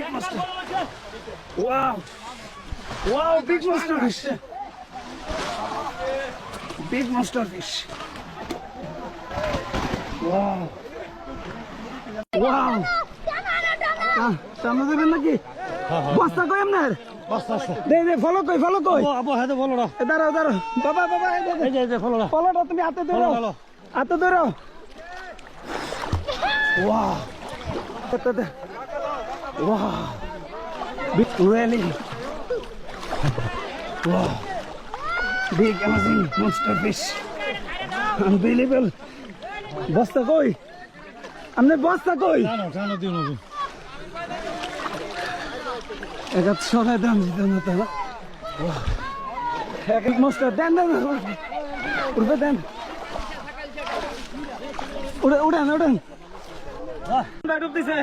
big monster. Wow. Wow, big monster fish. Big monster fish. Wow. Wow. সামনে দেবেন নাকি? বস্তা কই আপনার? বস্তা আছে। দে ফলো কই আবু হাতে বলো না। দাঁড়াও বাবা এই যে ফলো না। ফলোটা তুমি হাতে ধরো হাতে ধরো wow wow big really wow big amazing monster fish unbelievable বস্তা কই আমনে বস্তা কই জানো দিও না। এটা সবাই দাম দিতে না তো এক monster দেন উঠবে দেন উড়ান ডুবতেছে